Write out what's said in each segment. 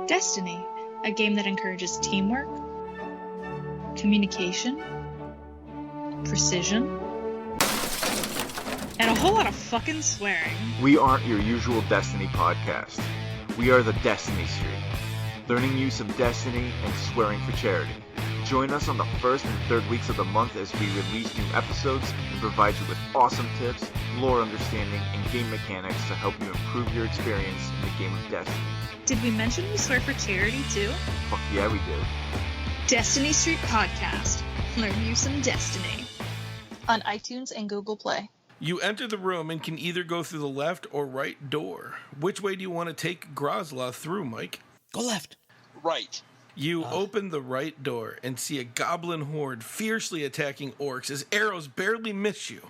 Destiny, a game that encourages teamwork, communication, precision, and a whole lot of fucking swearing. We aren't your usual Destiny podcast. We are the Destiny Street, learning use of Destiny and swearing for charity. Join us on the first and third weeks of the month as we release new episodes and provide you with awesome tips, lore understanding, and game mechanics to help you improve your experience in the game of Destiny. Did we mention we swear for charity too? Fuck yeah, we did. Destiny Street Podcast. Learn you some Destiny. On iTunes and Google Play. You enter the room and can either go through the left or right door. Which way do you want to take Grozla through, Mike? Go left. Right. You open the right door and see a goblin horde fiercely attacking orcs as arrows barely miss you.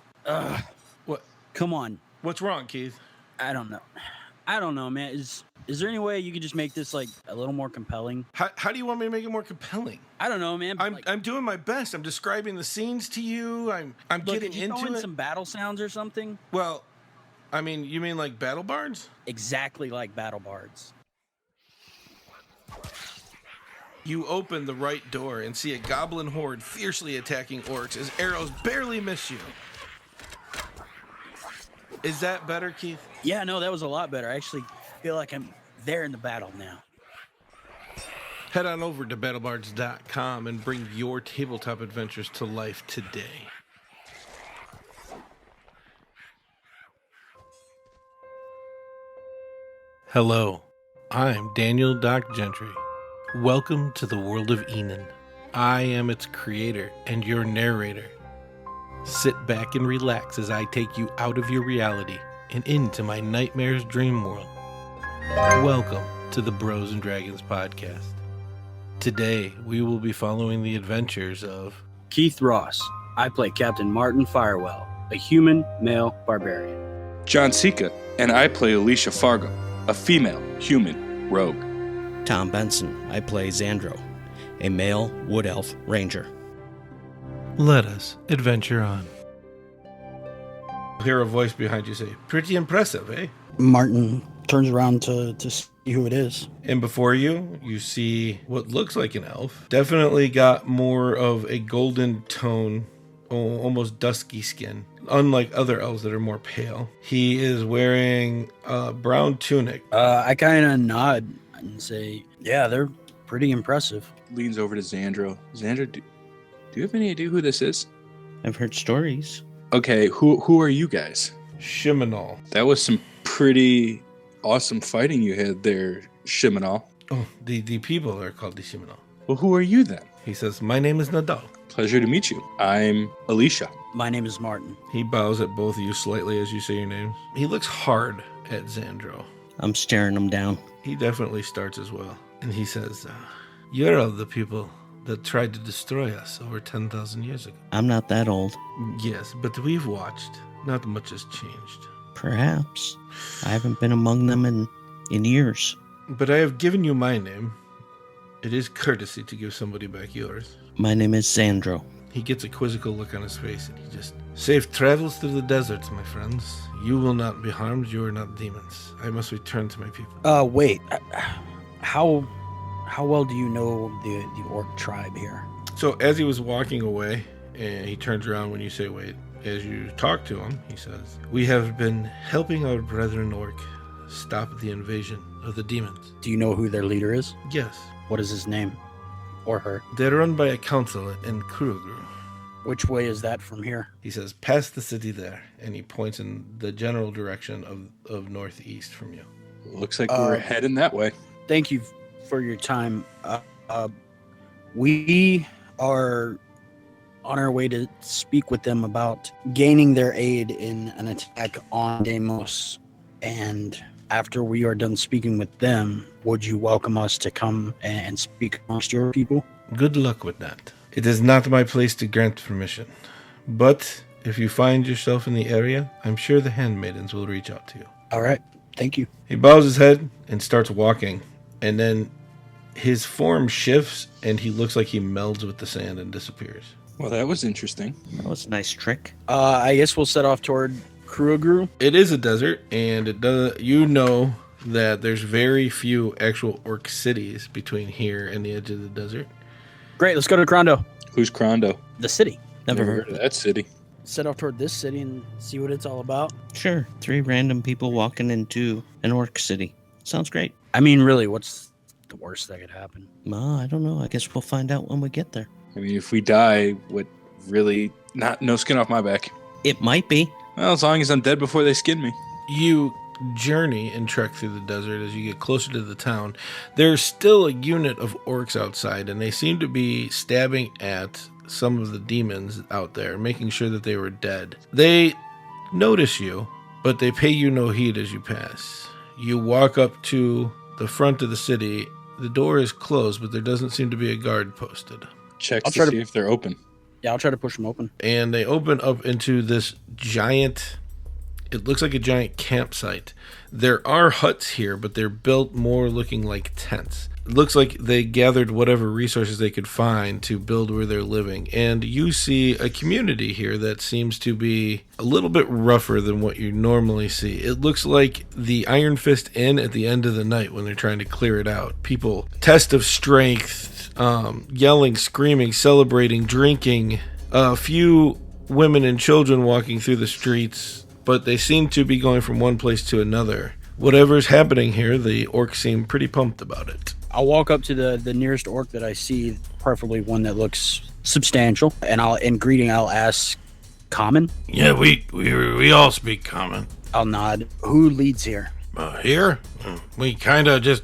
What? Come on. What's wrong, Keith? I don't know, man. Is there any way you could just make this like a little more compelling? How do you want me to make it more compelling? I don't know, man. I'm doing my best. I'm describing the scenes to you. I'm getting into throw in it. some battle sounds or something? Well, I mean, you mean like battle bards? Exactly like battle bards. You open the right door and see a goblin horde fiercely attacking orcs as arrows barely miss you. Is that better, Keith? Yeah, no, that was a lot better. I actually feel like I'm there in the battle now. Head on over to battlebards.com and bring your tabletop adventures to life today. Hello, I'm Daniel Doc Gentry. Welcome to the world of Enin. I am its creator and your narrator. Sit back and relax as I take you out of your reality and into my nightmare's dream world. Welcome to the Bros and Dragons podcast. Today, we will be following the adventures of Keith Ross. I play Captain Martin Firewell, a human male barbarian. John Sika, and I play Alissha Fargo, a female human rogue. Tom Benson. I play Zandro, a male wood elf ranger. Let us adventure on. Hear a voice behind you say, "Pretty impressive, eh?" Martin turns around to see who it is. And before you, you see what looks like an elf. Definitely got more of a golden tone, almost dusky skin, unlike other elves that are more pale. He is wearing a brown tunic. I kind of nod and say, yeah, they're pretty impressive. Leans over to Zandro. Zandro, do you have any idea who this is? I've heard stories. Okay, who are you guys? Shimonal. That was some pretty awesome fighting you had there, Shimonal. Oh, the people are called the Shimonal. Well, who are you then? He says, "My name is Nadal." Pleasure to meet you. I'm Alissha. My name is Martin. He bows at both of you slightly as you say your names. He looks hard at Zandro. I'm staring them down. He definitely starts as well. And he says, "You're all the people that tried to destroy us over 10,000 years ago." I'm not that old. Yes, but we've watched. Not much has changed. Perhaps. I haven't been among them in years. But I have given you my name. It is courtesy to give somebody back yours. My name is Zandro. He gets a quizzical look on his face and he just, "Safe travels through the deserts, my friends. You will not be harmed. You are not demons. I must return to my people." Wait. How well do you know the orc tribe here? So as he was walking away, and he turns around when you say wait, as you talk to him, he says, "We have been helping our brethren orc stop the invasion of the demons." Do you know who their leader is? Yes. What is his name? Or her? They're run by a council in Growgon. Which way is that from here? He says, "Past the city there," and he points in the general direction of northeast from you. Looks like we're heading that way. Thank you for your time. We are on our way to speak with them about gaining their aid in an attack on Damos. And after we are done speaking with them, would you welcome us to come and speak amongst your people? Good luck with that. It is not my place to grant permission. But if you find yourself in the area, I'm sure the handmaidens will reach out to you. All right. Thank you. He bows his head and starts walking. And then his form shifts and he looks like he melds with the sand and disappears. Well, that was interesting. That was a nice trick. I guess we'll set off toward Growgon. It is a desert, and it does. You know that there's very few actual orc cities between here and the edge of the desert. Great, let's go to Crondo. Who's Crondo? The city. Never heard of that city. Set off toward this city and see what it's all about. Sure. 3 random people walking into an orc city. Sounds great. I mean, really, what's the worst that could happen? I don't know. I guess we'll find out when we get there. I mean, if we die, what really... No skin off my back. It might be. Well, as long as I'm dead before they skin me. You journey and trek through the desert as you get closer to the town. There's still a unit of orcs outside, and they seem to be stabbing at some of the demons out there, making sure that they were dead. They notice you, but they pay you no heed as you pass. You walk up to the front of the city. The door is closed, but there doesn't seem to be a guard posted. Check to see if they're open. Yeah, I'll try to push them open. And they open up into this giant... It looks like a giant campsite. There are huts here, but they're built more looking like tents. It looks like they gathered whatever resources they could find to build where they're living. And you see a community here that seems to be a little bit rougher than what you normally see. It looks like the Iron Fist Inn at the end of the night when they're trying to clear it out. People, test of strength, yelling, screaming, celebrating, drinking. A few women and children walking through the streets, but they seem to be going from one place to another. Whatever's happening here, the orcs seem pretty pumped about it. I'll walk up to the nearest orc that I see, preferably one that looks substantial, and in greeting I'll ask common. Yeah, we all speak common. I'll nod. Who leads here? Here? We kind of just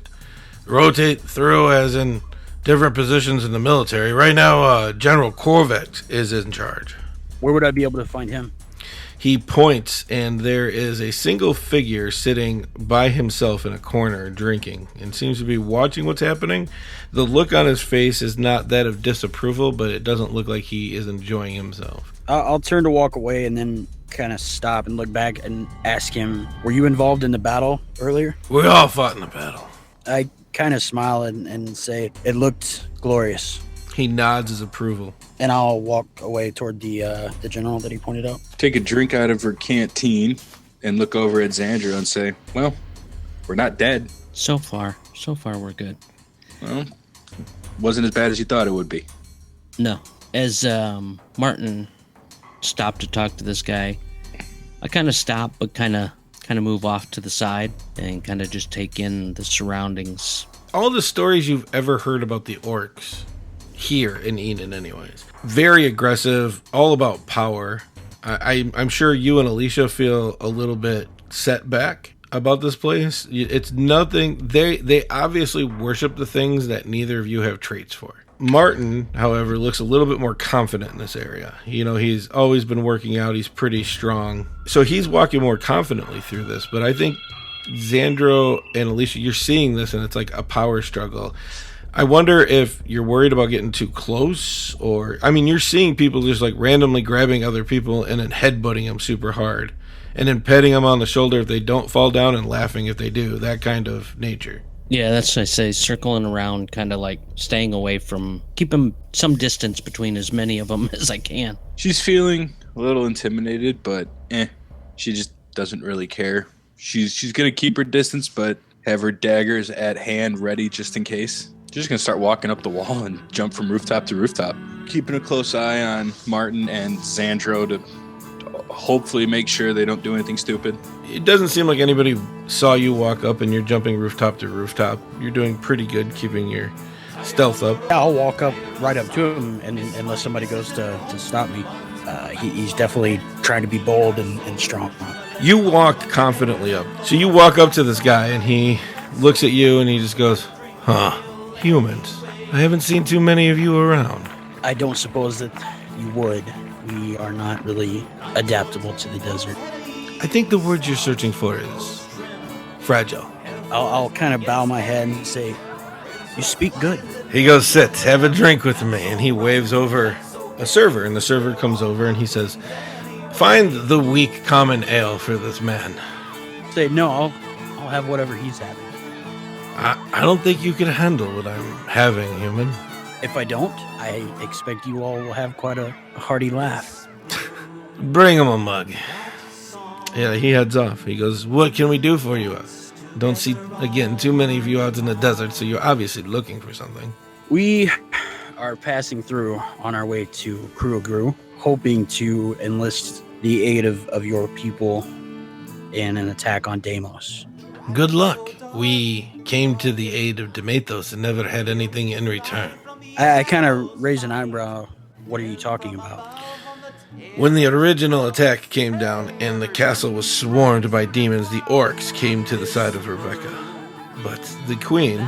rotate through as in different positions in the military. Right now, General Corvex is in charge. Where would I be able to find him? He points, and there is a single figure sitting by himself in a corner drinking and seems to be watching what's happening. The look on his face is not that of disapproval, but it doesn't look like he is enjoying himself. I'll turn to walk away and then kind of stop and look back and ask him, were you involved in the battle earlier? We all fought in the battle. I kind of smile and say, it looked glorious. He nods his approval. And I'll walk away toward the general that he pointed out. Take a drink out of her canteen and look over at Zandro and say, well, we're not dead. So far we're good. Well, wasn't as bad as you thought it would be. No. As Martin stopped to talk to this guy, I kind of stop, but kind of move off to the side and kind of just take in the surroundings. All the stories you've ever heard about the orcs, here in Enin anyways, very aggressive, all about power. I'm sure you and Alissha feel a little bit set back about this place. It's nothing. They obviously worship the things that neither of you have traits for. Martin, however, looks a little bit more confident in this area. You know, he's always been working out. He's pretty strong. So he's walking more confidently through this. But I think Zandro and Alissha, you're seeing this and it's like a power struggle. I wonder if you're worried about getting too close, or, I mean, you're seeing people just like randomly grabbing other people and then headbutting them super hard and then petting them on the shoulder if they don't fall down and laughing if they do, that kind of nature. Yeah, that's what I say, circling around, kind of like staying away from, keeping some distance between as many of them as I can. She's feeling a little intimidated, but she just doesn't really care. She's going to keep her distance, but have her daggers at hand ready just in case. She's just going to start walking up the wall and jump from rooftop to rooftop. Keeping a close eye on Martin and Zandro to hopefully make sure they don't do anything stupid. It doesn't seem like anybody saw you walk up and you're jumping rooftop to rooftop. You're doing pretty good keeping your stealth up. Yeah, I'll walk up right up to him, and unless somebody goes to stop me. He's definitely trying to be bold and strong. You walk confidently up. So you walk up to this guy and he looks at you and he just goes, huh. Humans. I haven't seen too many of you around. I don't suppose that you would. We are not really adaptable to the desert. I think the word you're searching for is fragile. I'll kind of bow my head and say, you speak good. He goes, sit, have a drink with me. And he waves over a server, and the server comes over and he says, find the weak common ale for this man. Say, no, I'll have whatever he's having. I don't think you can handle what I'm having, human. If I don't, I expect you all will have quite a hearty laugh. Bring him a mug. Yeah, he heads off. He goes, what can we do for you? Don't see, again, too many of you out in the desert, so you're obviously looking for something. We are passing through on our way to Growgon, hoping to enlist the aid of your people in an attack on Damos. Good luck. We came to the aid of Damathos and never had anything in return. I kind of raise an eyebrow. What are you talking about? When the original attack came down and the castle was swarmed by demons, the orcs came to the side of Rebecca. But the queen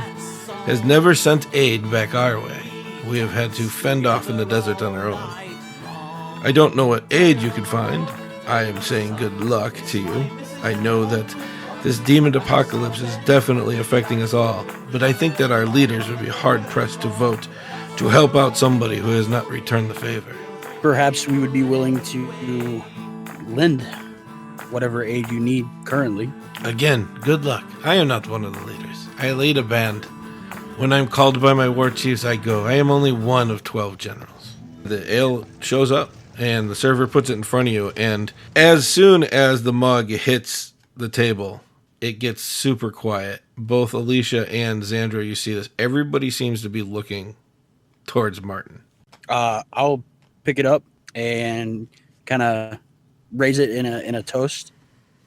has never sent aid back our way. We have had to fend off in the desert on our own. I don't know what aid you could find. I am saying good luck to you. I know that this demon apocalypse is definitely affecting us all, but I think that our leaders would be hard-pressed to vote to help out somebody who has not returned the favor. Perhaps we would be willing to lend whatever aid you need currently. Again, good luck. I am not one of the leaders. I lead a band. When I'm called by my war chiefs, I go. I am only one of 12 generals. The ale shows up, and the server puts it in front of you, and as soon as the mug hits the table, it gets super quiet. Both Alissha and Zandro, you see this. Everybody seems to be looking towards Martin. I'll pick it up and kind of raise it in a toast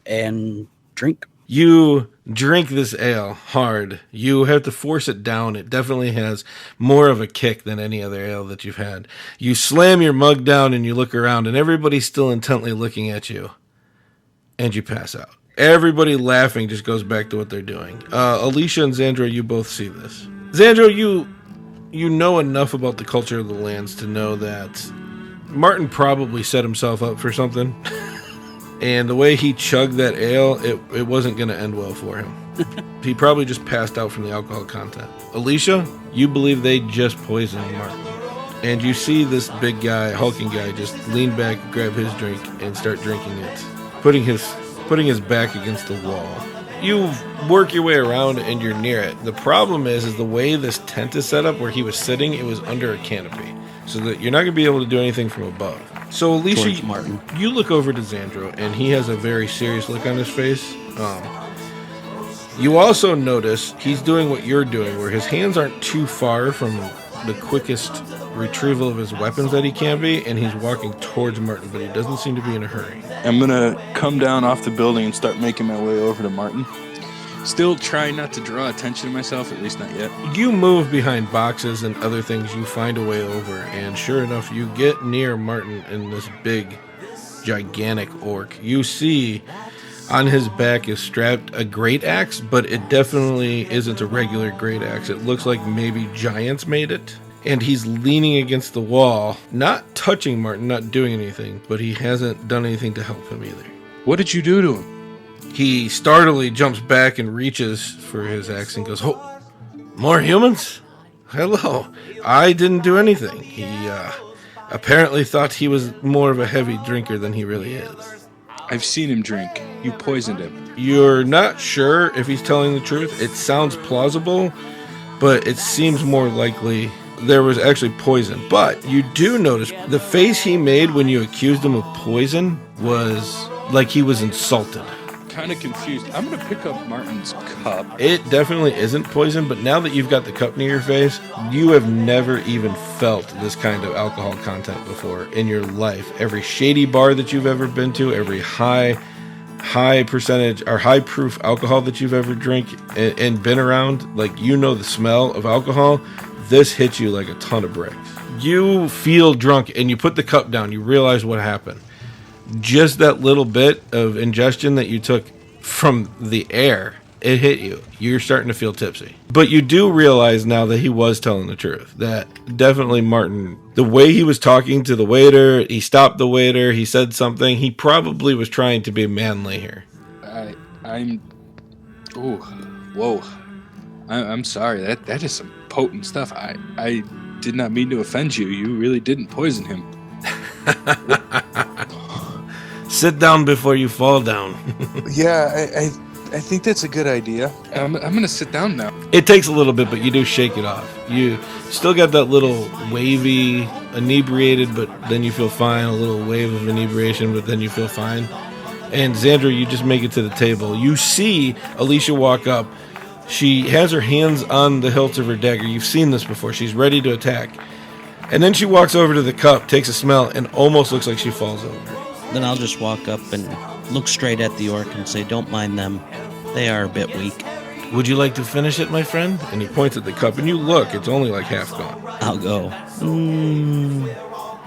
and drink. You drink this ale hard. You have to force it down. It definitely has more of a kick than any other ale that you've had. You slam your mug down and you look around, and everybody's still intently looking at you. And you pass out. Everybody laughing just goes back to what they're doing. Alissha and Zandro, you both see this. Zandro, you know enough about the culture of the lands to know that Martin probably set himself up for something. And the way he chugged that ale, it wasn't going to end well for him. He probably just passed out from the alcohol content. Alissha, you believe they just poisoned Martin. And you see this big guy, hulking guy, just lean back, grab his drink, and start drinking it, putting his back against the wall. You work your way around and you're near it. The problem is the way this tent is set up, where he was sitting, it was under a canopy, so that you're not going to be able to do anything from above. So Alissha, you look over to Zandro, and he has a very serious look on his face. You also notice he's doing what you're doing, where his hands aren't too far from the quickest retrieval of his weapons that he can be, and he's walking towards Martin, but he doesn't seem to be in a hurry. I'm going to come down off the building and start making my way over to Martin. Still trying not to draw attention to myself, at least not yet. You move behind boxes and other things. You find a way over, and sure enough, you get near Martin and this big, gigantic orc. You see on his back is strapped a great axe, but it definitely isn't a regular great axe. It looks like maybe giants made it. And he's leaning against the wall, not touching Martin, not doing anything, but he hasn't done anything to help him either. What did you do to him? He startlingly jumps back and reaches for his axe and goes, "Oh, more humans? Hello. I didn't do anything." He apparently thought he was more of a heavy drinker than he really is. I've seen him drink. You poisoned him. You're not sure if he's telling the truth. It sounds plausible, but it seems more likely there was actually poison. But you do notice the face he made when you accused him of poison was like he was insulted. Kind of confused. I'm going to pick up Martin's cup. It definitely isn't poison, but now that you've got the cup near your face, you have never even felt this kind of alcohol content before in your life. Every shady bar that you've ever been to, every high percentage or high proof alcohol that you've ever drank and been around, like, you know the smell of alcohol. This hits you like a ton of bricks. You feel drunk and you put the cup down. You realize what happened. Just that little bit of ingestion that you took from the air, it hit you. You're starting to feel tipsy. But you do realize now that he was telling the truth. That definitely Martin, the way he was talking to the waiter, he stopped the waiter, he said something. He probably was trying to be manly here. I'm sorry. That is some potent stuff. I did not mean to offend you. You really didn't poison him. Sit down before you fall down. Yeah, I think that's a good idea. I'm going to sit down now. It takes a little bit, but you do shake it off. You still got that little wavy, inebriated, but then you feel fine. A little wave of inebriation, but then you feel fine. And Zandro, you just make it to the table. You see Alissha walk up. She has her hands on the hilt of her dagger. You've seen this before. She's ready to attack. And then she walks over to the cup, takes a smell, and almost looks like she falls over. Then I'll just walk up and look straight at the orc and say, don't mind them. They are a bit weak. Would you like to finish it, my friend? And he points at the cup, and you look. It's only like half gone. I'll go,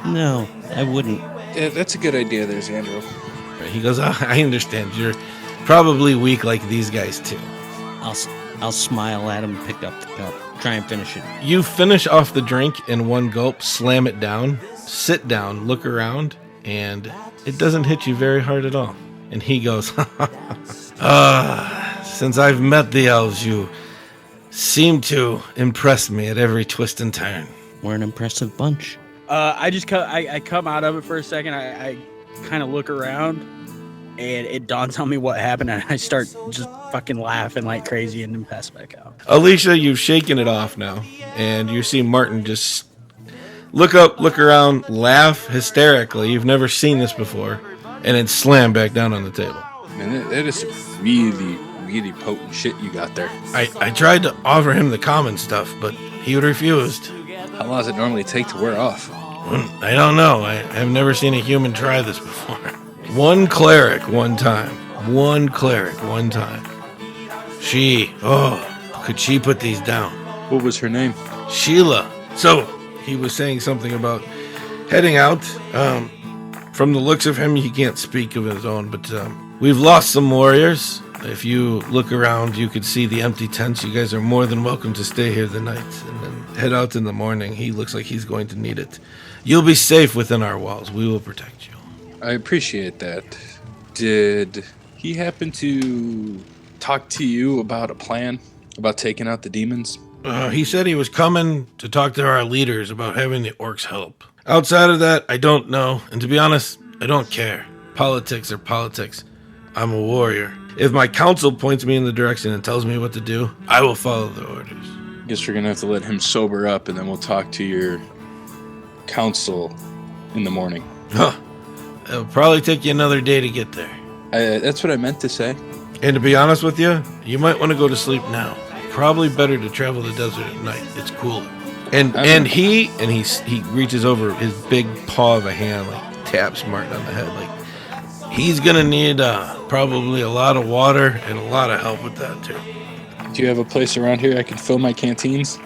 no, I wouldn't. Yeah, that's a good idea there, Zandro. He goes, I understand. You're probably weak like these guys, too. I'll smile at him, pick up the cup, try and finish it. You finish off the drink in one gulp, slam it down, sit down, look around, and it doesn't hit you very hard at all. And he goes, since I've met the elves, you seem to impress me at every twist and turn. We're an impressive bunch. I come out of it for a second. I kind of look around, and it dawns on me what happened, and I start just fucking laughing like crazy and then pass back out. Alissha, you've shaken it off now, and you see Martin just look up, look around, laugh hysterically. You've never seen this before, and then slam back down on the table. Man, that is really, really potent shit you got there. I tried to offer him the common stuff, but he refused. How long does it normally take to wear off? I don't know. I've never seen a human try this before. One cleric one time. Could she put these down? What was her name? Sheila. So, he was saying something about heading out. From the looks of him, he can't speak of his own, but we've lost some warriors. If you look around, you could see the empty tents. You guys are more than welcome to stay here the night and then head out in the morning. He looks like he's going to need it. You'll be safe within our walls. We will protect you. I appreciate that. Did he happen to talk to you about a plan about taking out the demons? He said he was coming to talk to our leaders about having the orcs help. Outside of that, I don't know. And to be honest, I don't care. Politics are politics. I'm a warrior. If my council points me in the direction and tells me what to do, I will follow the orders. Guess we're going to have to let him sober up, and then we'll talk to your council in the morning. Huh. It'll probably take you another day to get there. That's what I meant to say. And to be honest with you, you might want to go to sleep now. Probably better to travel the desert at night. It's cooler. And he reaches over his big paw of a hand, like taps Martin on the head, like he's gonna need probably a lot of water and a lot of help with that too. Do you have a place around here I can fill my canteens?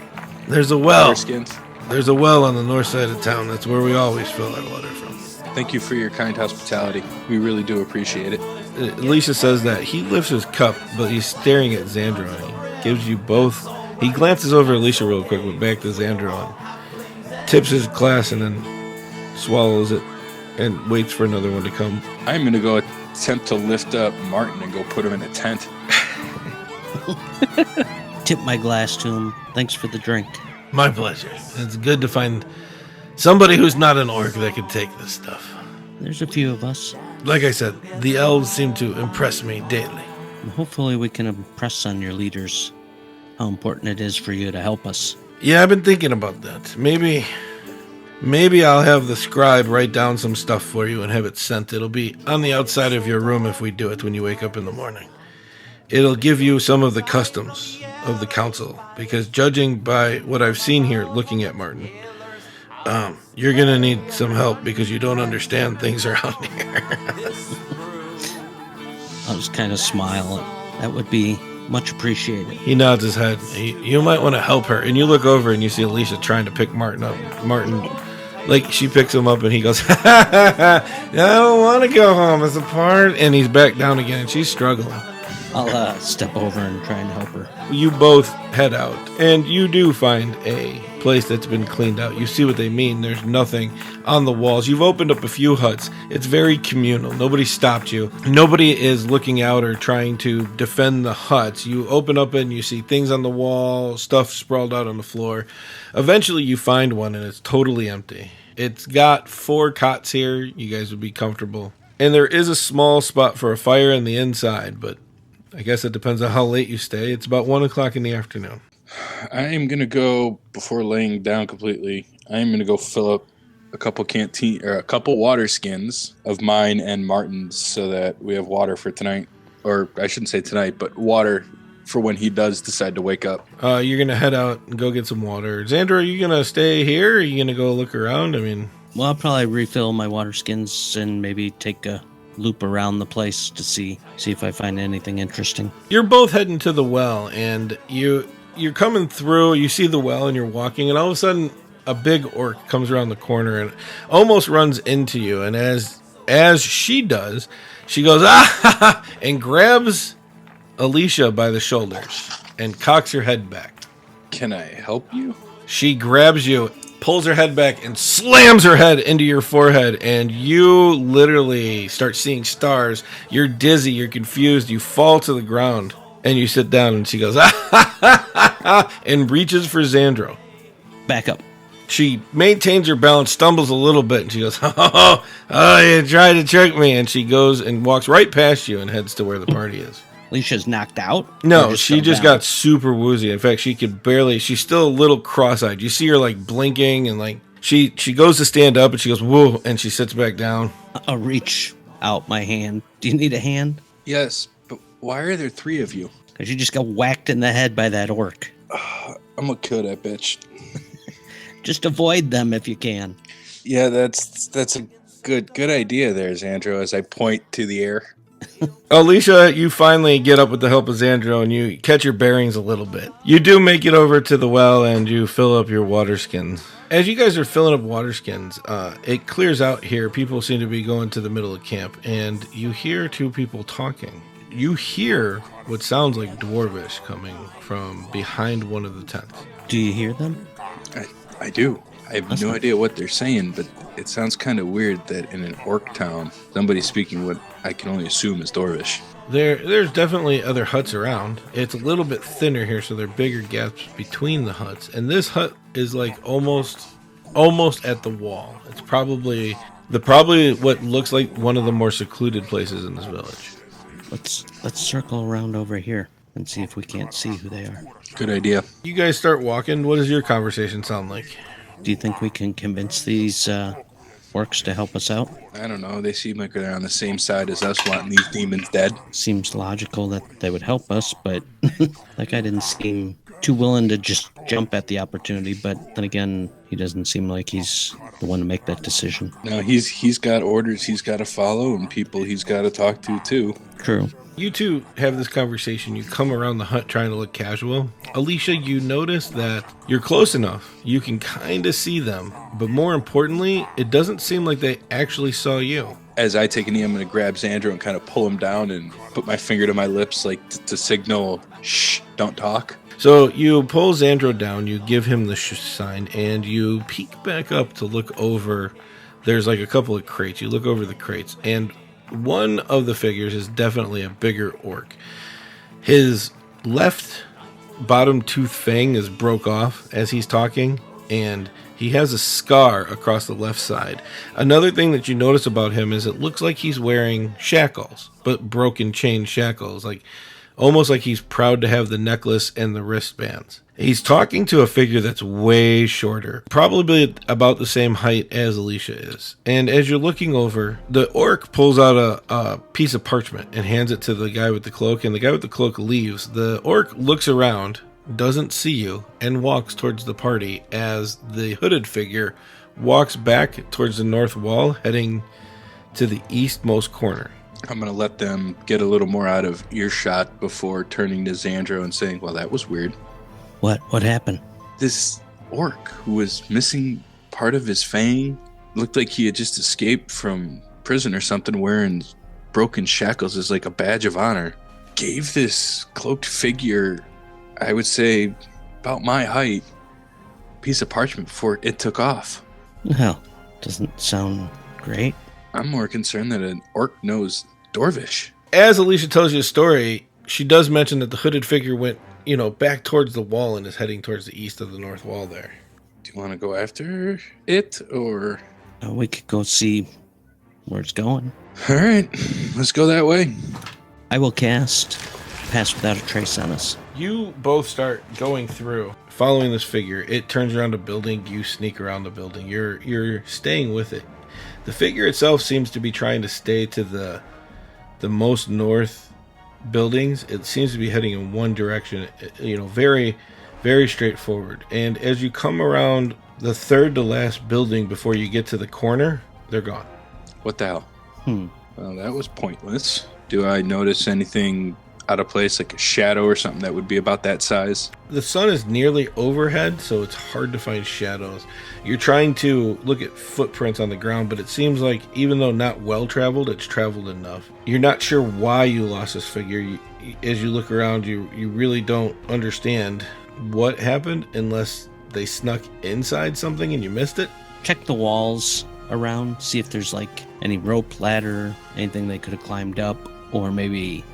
There's a well. Skins? There's a well on the north side of town. That's where we always fill our water from. Thank you for your kind hospitality. We really do appreciate it. Alissha says that. He lifts his cup, but he's staring at Zandro. He gives you both. He glances over Alissha real quick, but back to Zandro and tips his glass and then swallows it and waits for another one to come. I'm going to go attempt to lift up Martin and go put him in a tent. Tip my glass to him. Thanks for the drink. My pleasure. It's good to find somebody who's not an orc that can take this stuff. There's a few of us. Like I said, the elves seem to impress me daily. And hopefully we can impress on your leaders how important it is for you to help us. Yeah, I've been thinking about that. Maybe I'll have the scribe write down some stuff for you and have it sent. It'll be on the outside of your room if we do it when you wake up in the morning. It'll give you some of the customs of the council, because judging by what I've seen here looking at Martin, you're going to need some help because you don't understand things around here. I'll just kind of smile. That would be much appreciated. He nods his head. You might want to help her. And you look over and you see Alissha trying to pick Martin up. Martin, like, she picks him up and he goes, I don't want to go home. It's a part. And he's back down again and she's struggling. I'll step over and try and help her. You both head out, and you do find a place that's been cleaned out. You see what they mean. There's nothing on the walls. You've opened up a few huts. It's very communal. Nobody stopped you. Nobody is looking out or trying to defend the huts. You open up and you see things on the wall, stuff sprawled out on the floor. Eventually you find one, and it's totally empty. It's got 4 cots here. You guys would be comfortable. And there is a small spot for a fire in the inside, but I guess it depends on how late you stay. It's about 1 o'clock in the afternoon. I am going to go, before laying down completely, I am going to go fill up a couple water skins of mine and Martin's so that we have water for tonight. Or I shouldn't say tonight, but water for when he does decide to wake up. You're going to head out and go get some water. Zandro, are you going to stay here? Or are you going to go look around? I mean... Well, I'll probably refill my water skins and maybe take a loop around the place to see if I find anything interesting. You're both heading to the well, and you're coming through, you see the well, and you're walking, and all of a sudden, a big orc comes around the corner and almost runs into you, and as she does, she goes, ah, and grabs Alissha by the shoulders and cocks her head back. Can I help you? She grabs you, pulls her head back, and slams her head into your forehead, and you literally start seeing stars. You're dizzy, you're confused, you fall to the ground, and you sit down, and she goes, and reaches for Zandro. Back up. She maintains her balance, stumbles a little bit, and she goes, oh, you tried to trick me, and she goes and walks right past you and heads to where the party is. Alicia's knocked out? No, she just got super woozy. In fact, she's still a little cross-eyed. You see her like blinking and like she goes to stand up and she goes, whoa, and she sits back down. I'll reach out my hand. Do you need a hand? Yes, but why are there 3 of you? Because you just got whacked in the head by that orc. I'm gonna kill that bitch. Just avoid them if you can. Yeah, that's a good idea there, Zandro, as I point to the air. Alissha, you finally get up with the help of Zandro and you catch your bearings a little bit. You do make it over to the well and you fill up your water skins. As you guys are filling up water skins, it clears out here. People seem to be going to the middle of camp and you hear 2 people talking. You hear what sounds like Dwarvish coming from behind one of the tents. Do you hear them? I do. I have no idea what they're saying, but it sounds kind of weird that in an orc town, somebody's speaking what I can only assume is Dwarvish. There's definitely other huts around. It's a little bit thinner here, so there are bigger gaps between the huts. And this hut is like almost at the wall. It's probably what looks like one of the more secluded places in this village. Let's circle around over here and see if we can't see who they are. Good idea. You guys start walking. What does your conversation sound like? Do you think we can convince these orcs to help us out? I don't know. They seem like they're on the same side as us wanting these demons dead. Seems logical that they would help us, but that guy didn't seem too willing to just jump at the opportunity. But then again, he doesn't seem like he's the one to make that decision. No, he's got orders he's got to follow and people he's got to talk to, too. True. You two have this conversation. You come around the hut trying to look casual. Alissha, you notice that you're close enough. You can kind of see them. But more importantly, it doesn't seem like they actually saw you. As I take a knee, I'm going to grab Zandro and kind of pull him down and put my finger to my lips like to signal, shh, don't talk. So you pull Zandro down, you give him the sign, and you peek back up to look over. There's like a couple of crates. You look over the crates, and one of the figures is definitely a bigger orc. His left bottom tooth fang is broke off as he's talking, and he has a scar across the left side. Another thing that you notice about him is it looks like he's wearing shackles, but broken chain shackles, like almost like he's proud to have the necklace and the wristbands. He's talking to a figure that's way shorter, probably about the same height as Alissha is. And as you're looking over, the orc pulls out a piece of parchment and hands it to the guy with the cloak, and the guy with the cloak leaves. The orc looks around, doesn't see you, and walks towards the party as the hooded figure walks back towards the north wall, heading to the eastmost corner. I'm going to let them get a little more out of earshot before turning to Zandro and saying, well, that was weird. What happened? This orc who was missing part of his fang looked like he had just escaped from prison or something, wearing broken shackles as like a badge of honor. Gave this cloaked figure, I would say about my height, piece of parchment before it took off. Well, doesn't sound great. I'm more concerned that an orc knows Dwarvish. As Alissha tells you a story, she does mention that the hooded figure went, back towards the wall and is heading towards the east of the north wall there. Do you want to go after it, or? We could go see where it's going. All right, let's go that way. I will cast pass without a trace on us. You both start going through, following this figure. It turns around a building. You sneak around the building. You're staying with it. The figure itself seems to be trying to stay to the most north buildings. It seems to be heading in one direction. Very, very straightforward. And as you come around the third to last building before you get to the corner, they're gone. What the hell? Well, that was pointless. Do I notice anything out of place, like a shadow or something that would be about that size? The sun is nearly overhead, so it's hard to find shadows. You're trying to look at footprints on the ground, but it seems like even though not well traveled, it's traveled enough. You're not sure why you lost this figure. As you look around, you really don't understand what happened unless they snuck inside something and you missed it. Check the walls around, see if there's like any rope, ladder, anything they could have climbed up, or maybe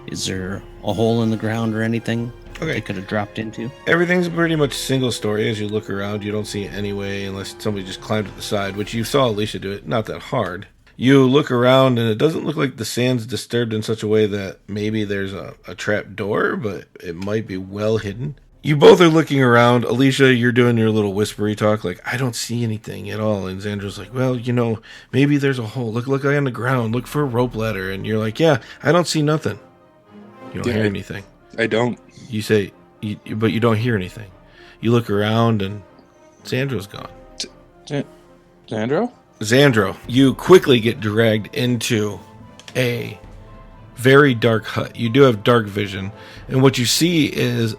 is there a hole in the ground or anything they could have dropped into? Everything's pretty much single story. As you look around, you don't see it anyway unless somebody just climbed at the side, which you saw Alissha do it. Not that hard. You look around and it doesn't look like the sand's disturbed in such a way that maybe there's a trap door, but it might be well hidden. You both are looking around. Alissha, you're doing your little whispery talk, like, I don't see anything at all. And Zandro's like, well, maybe there's a hole. Look on the ground. Look for a rope ladder. And you're like, yeah, I don't see nothing. You don't hear anything. I don't. You say, but you don't hear anything. You look around and Zandro's gone. Zandro? Zandro, you quickly get dragged into a very dark hut. You do have dark vision. And what you see is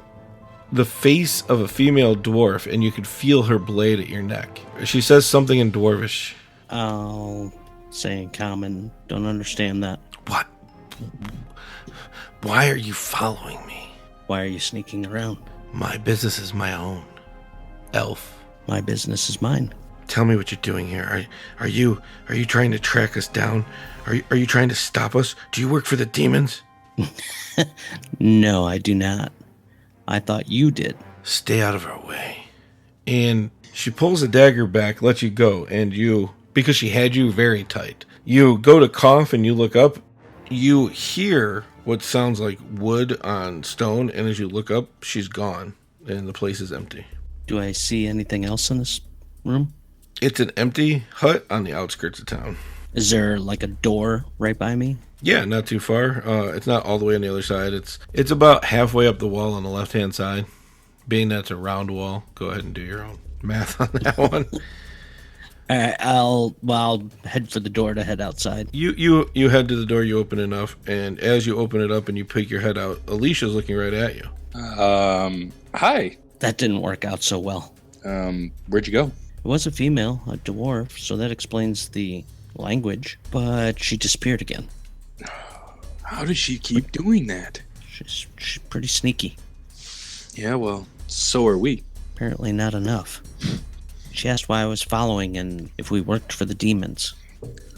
the face of a female dwarf, and you can feel her blade at your neck. She says something in Dwarvish. I'll say in common. Don't understand that. What? Why are you following me? Why are you sneaking around? My business is my own. Elf. My business is mine. Tell me what you're doing here. Are you trying to track us down? Are you trying to stop us? Do you work for the demons? No, I do not. I thought you did. Stay out of our way. And she pulls a dagger back, lets you go, and you, because she had you very tight, you go to cough and you look up. You hear what sounds like wood on stone, and as you look up, she's gone, and the place is empty. Do I see anything else in this room? It's an empty hut on the outskirts of town. Is there like a door right by me? Yeah, not too far. It's not all the way on the other side. It's about halfway up the wall on the left-hand side. Being that it's a round wall, go ahead and do your own math on that one. All right, I'll head for the door to head outside. You head to the door, you open it up, and as you open it up and you peek your head out, Alicia's looking right at you. Hi. That didn't work out so well. Where'd you go? It was a female, a dwarf, so that explains the language, but she disappeared again. How does she keep doing that? She's pretty sneaky. Yeah, well, so are we. Apparently not enough. She asked why I was following and if we worked for the demons.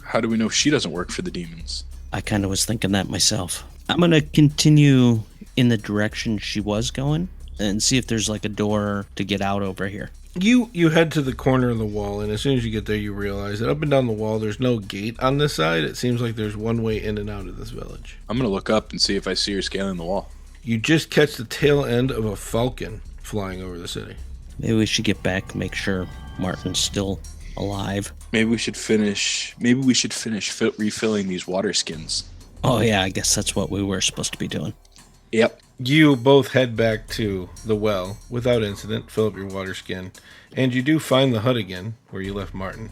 How do we know she doesn't work for the demons? I kind of was thinking that myself. I'm going to continue in the direction she was going and see if there's like a door to get out over here. You head to the corner of the wall, and as soon as you get there, you realize that up and down the wall, there's no gate on this side. It seems like there's one way in and out of this village. I'm going to look up and see if I see her scaling the wall. You just catch the tail end of a falcon flying over the city. Maybe we should get back, make sure Martin's still alive. Maybe we should finish refilling these water skins. Oh yeah, I guess that's what we were supposed to be doing. Yep. You both head back to the well without incident, fill up your water skin, and you do find the hut again where you left Martin.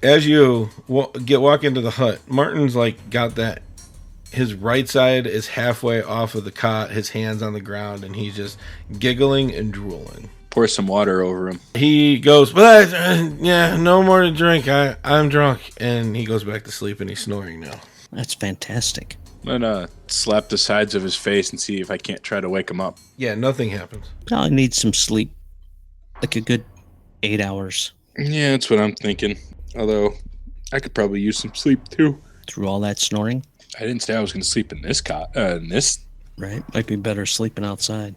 As you walk into the hut, Martin's got that. His right side is halfway off of the cot, his hands on the ground, and he's just giggling and drooling. Pour some water over him. He goes, yeah, no more to drink. I'm drunk. And he goes back to sleep, and he's snoring now. That's fantastic. I'm going to slap the sides of his face and see if I can't try to wake him up. Yeah, nothing happens. I need some sleep. Like a good 8 hours. Yeah, that's what I'm thinking. Although, I could probably use some sleep, too. Through all that snoring? I didn't say I was going to sleep in this cot. Right. Might be better sleeping outside.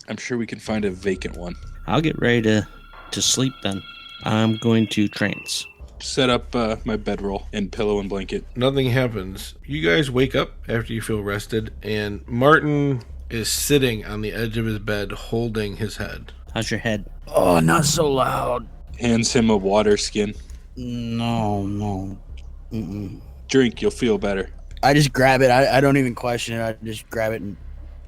I'm sure we can find a vacant one. I'll get ready to sleep then. I'm going to trance. set up my bedroll and pillow and blanket. Nothing happens. You guys wake up after you feel rested, and Martin is sitting on the edge of his bed holding his head. How's your head? Oh, not so loud. Hands him a water skin. No. Mm-mm. Drink, you'll feel better. I just grab it. I don't even question it. I just grab it and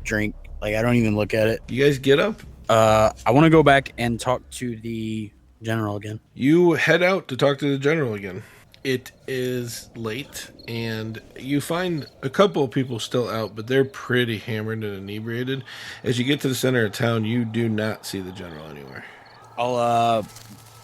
drink. Like, I don't even look at it. You guys get up. I want to go back and talk to the general again. You head out to talk to the general again. It is late, and you find a couple of people still out, but they're pretty hammered and inebriated. As you get to the center of town, you do not see the general anywhere. I'll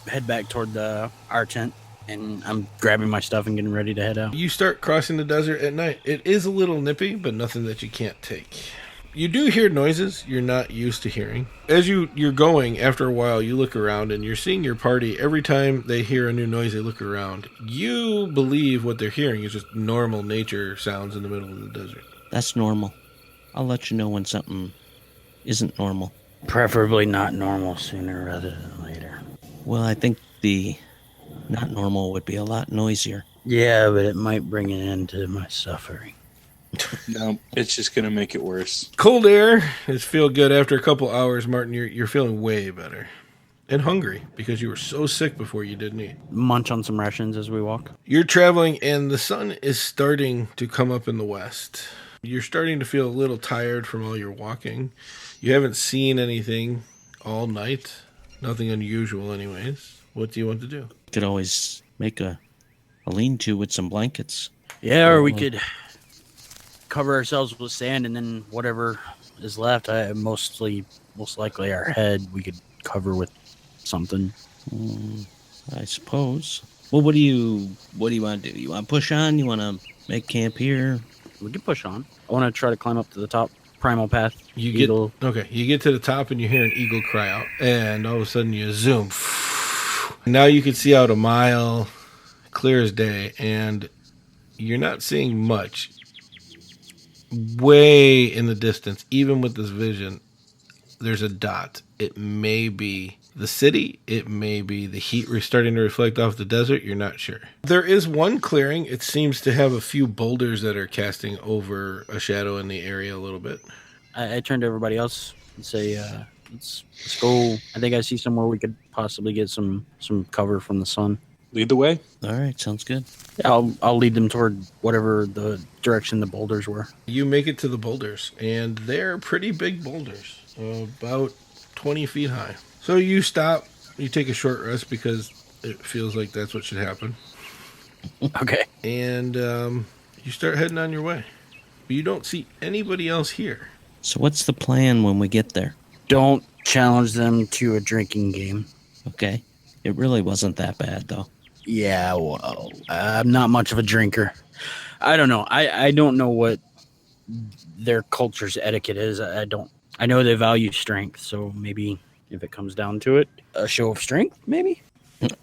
head back toward our tent, and I'm grabbing my stuff and getting ready to head out. You start crossing the desert at night. It is a little nippy, but nothing that you can't take. You do hear noises you're not used to hearing. As you're going, after a while, you look around and you're seeing your party. Every time they hear a new noise, they look around. You believe what they're hearing is just normal nature sounds in the middle of the desert. That's normal. I'll let you know when something isn't normal. Preferably not normal sooner rather than later. Well, I think the not normal would be a lot noisier. Yeah, but it might bring an end to my suffering. No, it's just going to make it worse. Cold air is feel good. After a couple hours, Martin, you're feeling way better. And hungry, because you were so sick before you didn't eat. Munch on some rations as we walk. You're traveling, and the sun is starting to come up in the west. You're starting to feel a little tired from all your walking. You haven't seen anything all night. Nothing unusual anyways. What do you want to do? Could always make a lean-to with some blankets. Yeah, or we could cover ourselves with sand, and then whatever is left, most likely our head, we could cover with something. I suppose. Well, what do you want to do? You want to push on? You want to make camp here? We could push on. I want to try to climb up to the top primal path. You get to the top and you hear an eagle cry out, and all of a sudden you zoom. Now you can see out a mile, clear as day, and you're not seeing much. Way in the distance, even with this vision, there's a dot. It may be the city. It may be the heat starting to reflect off the desert. You're not sure. There is one clearing. It seems to have a few boulders that are casting over a shadow in the area a little bit. I turn to everybody else and say, let's go. I think I see somewhere we could possibly get some cover from the sun. Lead the way. All right, sounds good. Yeah, I'll lead them toward whatever the direction the boulders were. You make it to the boulders, and they're pretty big boulders, about 20 feet high. So you stop, you take a short rest because it feels like that's what should happen. Okay. And you start heading on your way. But you don't see anybody else here. So what's the plan when we get there? Don't challenge them to a drinking game. Okay. It really wasn't that bad, though. Yeah, well, I'm not much of a drinker. I don't know. I don't know what their culture's etiquette is. I know they value strength, so maybe if it comes down to it, a show of strength, maybe?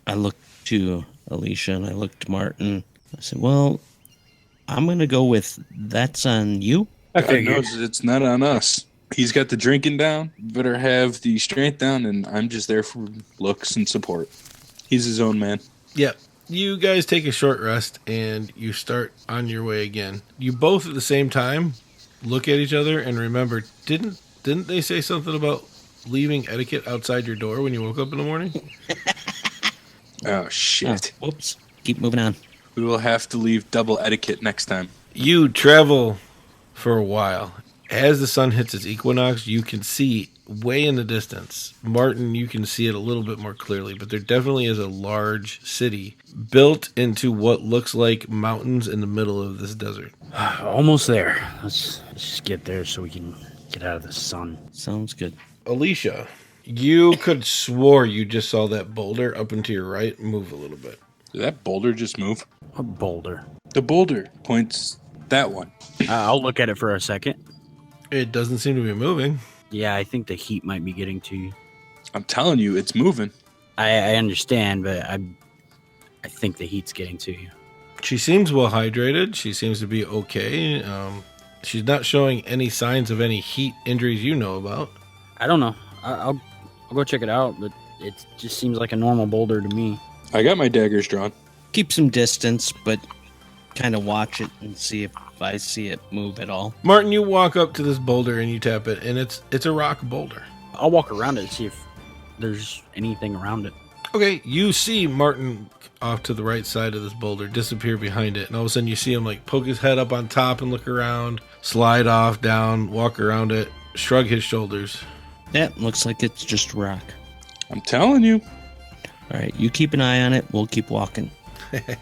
I looked to Alissha and I looked to Martin. I said, well, I'm going to go with that's on you. God knows it's not on us. He's got the drinking down. Better have the strength down, and I'm just there for looks and support. He's his own man. Yep. You guys take a short rest, and you start on your way again. You both at the same time look at each other and remember, didn't they say something about leaving etiquette outside your door when you woke up in the morning? Oh, shit. Oh, whoops. Keep moving on. We will have to leave double etiquette next time. You travel for a while. As the sun hits its equinox, you can see way in the distance. Martin, you can see it a little bit more clearly, but there definitely is a large city built into what looks like mountains in the middle of this desert. Almost there. Let's just get there so we can get out of the sun. Sounds good. Alissha, you could swore you just saw that boulder up and to your right move a little bit. Did that boulder just move? A boulder. The boulder points that one. I'll look at it for a second. It doesn't seem to be moving. Yeah, I think the heat might be getting to you. I'm telling you, it's moving. I understand, but I think the heat's getting to you. She seems well hydrated. She seems to be okay. She's not showing any signs of any heat injuries you know about. I don't know. I'll go check it out, but it just seems like a normal boulder to me. I got my daggers drawn. keep some distance, but kind of watch it and see if I see it move at all. Martin, you walk up to this boulder and you tap it, and it's a rock boulder. I'll walk around it and see if there's anything around it. Okay, you see Martin off to the right side of this boulder disappear behind it, and all of a sudden you see him like poke his head up on top and look around, slide off, down, walk around it, shrug his shoulders. That looks like it's just rock. I'm telling you. All right, you keep an eye on it. We'll keep walking.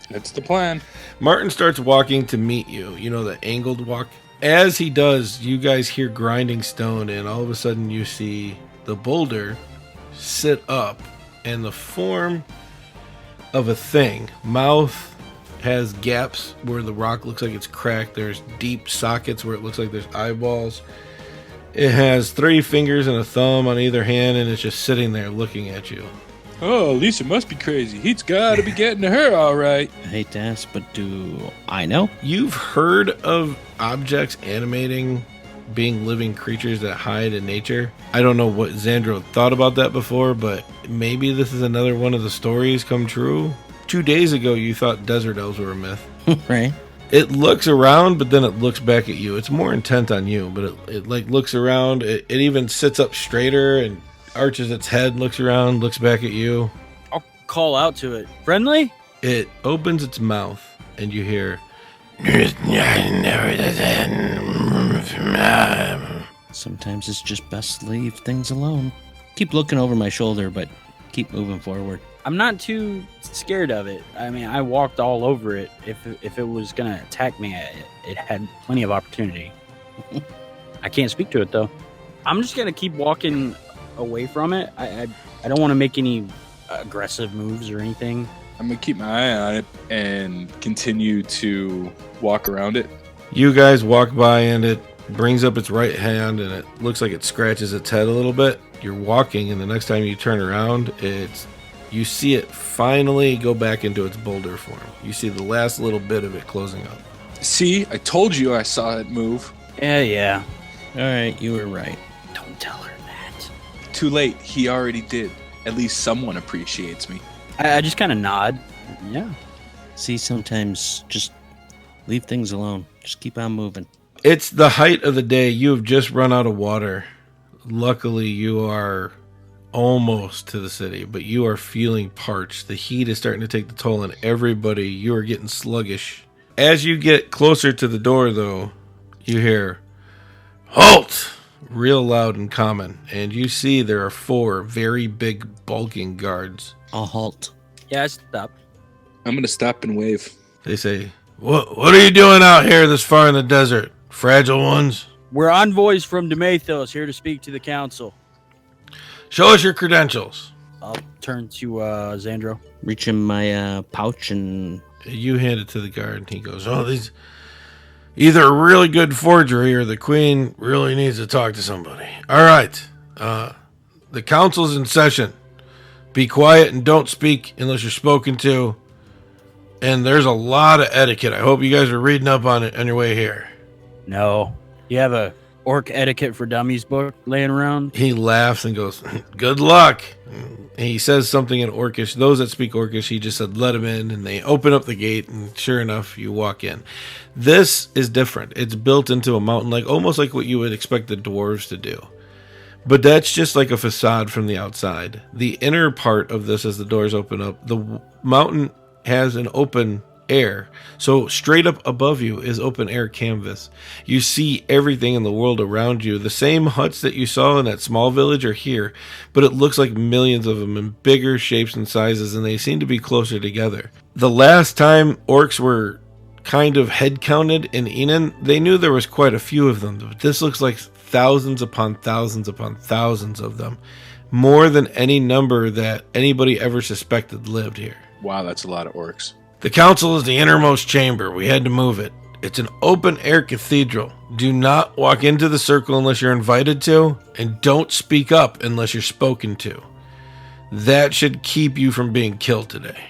That's the plan. Martin starts walking to meet you. You know, the angled walk. As he does, you guys hear grinding stone, and all of a sudden you see the boulder sit up in the form of a thing. Mouth has gaps where the rock looks like it's cracked. There's deep sockets where it looks like there's eyeballs. It has 3 fingers and a thumb on either hand, and it's just sitting there looking at you. Oh, Alissha must be crazy. He's got to be getting to her, all right. I hate to ask, but do I know? You've heard of objects animating being living creatures that hide in nature. I don't know what Zandro thought about that before, but maybe this is another one of the stories come true. 2 days ago, you thought desert elves were a myth. Right. It looks around, but then it looks back at you. It's more intent on you, but it like looks around. It even sits up straighter and arches its head, looks around, looks back at you. I'll call out to it. Friendly? It opens its mouth, and you hear... Sometimes it's just best to leave things alone. Keep looking over my shoulder, but keep moving forward. I'm not too scared of it. I mean, I walked all over it. If it was going to attack me, it had plenty of opportunity. I can't speak to it, though. I'm just going to keep walking away from it. I don't want to make any aggressive moves or anything. I'm going to keep my eye on it and continue to walk around it. You guys walk by, and it brings up its right hand, and it looks like it scratches its head a little bit. You're walking, and the next time you turn around, you see it finally go back into its boulder form. You see the last little bit of it closing up. See, I told you I saw it move. Yeah. All right, you were right. Don't tell her that. Too late. He already did. At least someone appreciates me. I just kind of nod. Yeah. See, sometimes just leave things alone. Just keep on moving. It's the height of the day. You have just run out of water. Luckily, you are almost to the city, but you are feeling parched. The heat is starting to take the toll on everybody. You are getting sluggish. As you get closer to the door, though, you hear, "Halt!" real loud and common, and you see there are 4 very big, bulking guards. I'll halt. Yeah, I stop. I'm going to stop and wave. They say, What are you doing out here this far in the desert, fragile ones? We're envoys from Damathos, here to speak to the council. Show us your credentials. I'll turn to Zandro. Reach in my pouch and... You hand it to the guard, and he goes, these... Either a really good forgery or the queen really needs to talk to somebody. All right. The council's in session. Be quiet and don't speak unless you're spoken to. And there's a lot of etiquette. I hope you guys are reading up on it on your way here. No. You have a Orc Etiquette for Dummies book laying around? He laughs and goes, good luck. And he says something in Orcish. Those that speak Orcish, he just said, let him in. And they open up the gate, and sure enough, you walk in. This is different. It's built into a mountain, almost like what you would expect the dwarves to do. But that's just like a facade from the outside. The inner part of this, as the doors open up, the mountain has an open air. So straight up above you is open air canvas. You see everything in the world around you. The same huts that you saw in that small village are here, but it looks like millions of them in bigger shapes and sizes, and they seem to be closer together. The last time orcs were kind of head counted in Enin, they knew there was quite a few of them, but this looks like thousands upon thousands upon thousands of them. More than any number that anybody ever suspected lived here. Wow, that's a lot of orcs. The council is the innermost chamber. We had to move it. It's an open-air cathedral. Do not walk into the circle unless you're invited to, and don't speak up unless you're spoken to. That should keep you from being killed today.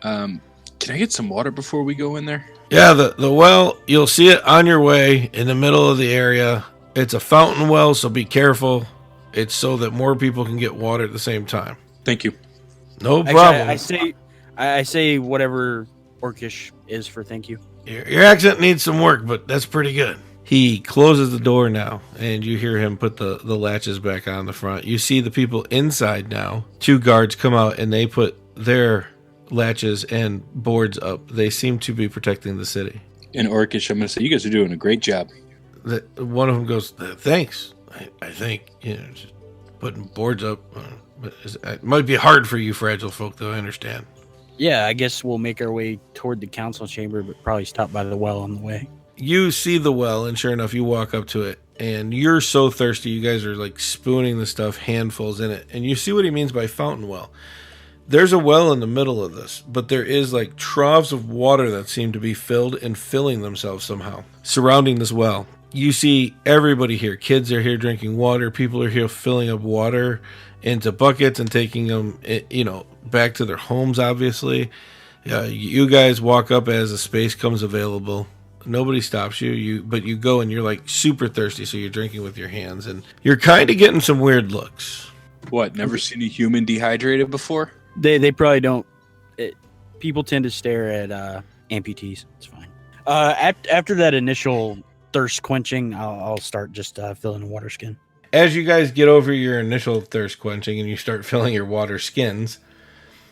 Can I get some water before we go in there? Yeah, the well, you'll see it on your way in the middle of the area. It's a fountain well, so be careful. It's so that more people can get water at the same time. Thank you. No problem. Actually, I say whatever Orcish is for thank you? Your accent needs some work, but that's pretty good. He closes the door now, and you hear him put the latches back on the front. You see the people inside now. 2 guards come out, and they put their latches and boards up. They seem to be protecting the city. In Orcish, I'm going to say, you guys are doing a great job. One of them goes, thanks. I think, just putting boards up. But it might be hard for you fragile folk, though, I understand. Yeah, I guess we'll make our way toward the council chamber, but probably stop by the well on the way. You see the well, and sure enough, you walk up to it, and you're so thirsty, you guys are like spooning the stuff, handfuls in it, and you see what he means by fountain well. There's a well in the middle of this, but there is like troughs of water that seem to be filled and filling themselves somehow, surrounding this well. You see everybody here. Kids are here drinking water. People are here filling up water into buckets and taking them, back to their homes, obviously. You guys walk up as a space comes available. Nobody stops you, but you go and you're like super thirsty, so you're drinking with your hands, and you're kind of getting some weird looks. What, never seen a human dehydrated before? They probably don't. People tend to stare at amputees. It's fine. After that initial thirst quenching, I'll start just filling a water skin. As you guys get over your initial thirst quenching and you start filling your water skins,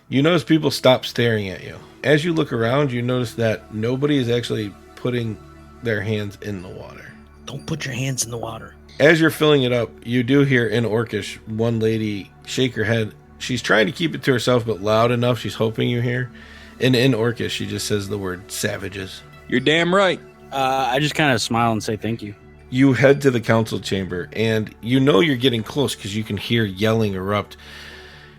you notice people stop staring at you. As you look around, you notice that nobody is actually putting their hands in the water. Don't put your hands in the water. As you're filling it up, you do hear in Orcish one lady shake her head. She's trying to keep it to herself, but loud enough she's hoping you hear. And in Orcish, she just says the word savages. You're damn right. I just kind of smile and say thank you. You head to the council chamber, and you know you're getting close because you can hear yelling erupt.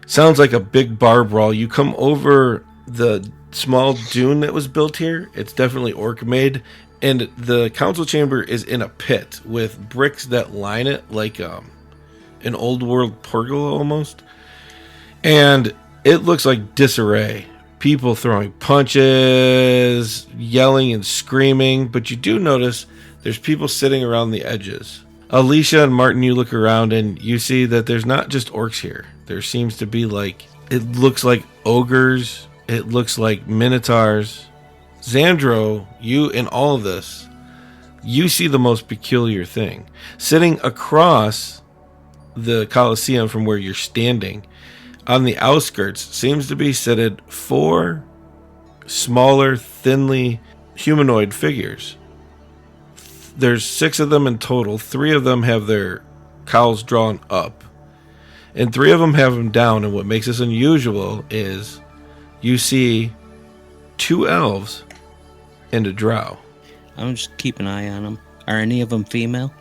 Sounds like a big bar brawl. You come over the small dune that was built here. It's definitely orc made, and the council chamber is in a pit with bricks that line it like an old world pergola almost. And it looks like disarray. People throwing punches, yelling and screaming, but you do notice there's people sitting around the edges. Alissha and Martin, you look around and you see that there's not just orcs here. There seems to be it looks like ogres. It looks like minotaurs. Zandro, you in all of this, you see the most peculiar thing. Sitting across the Colosseum from where you're standing, on the outskirts, seems to be seated 4 smaller, thinly humanoid figures. There's 6 of them in total. 3 of them have their cowls drawn up, and 3 of them have them down. And what makes this unusual is you see 2 elves and a drow. I'm just keep an eye on them. Are any of them female?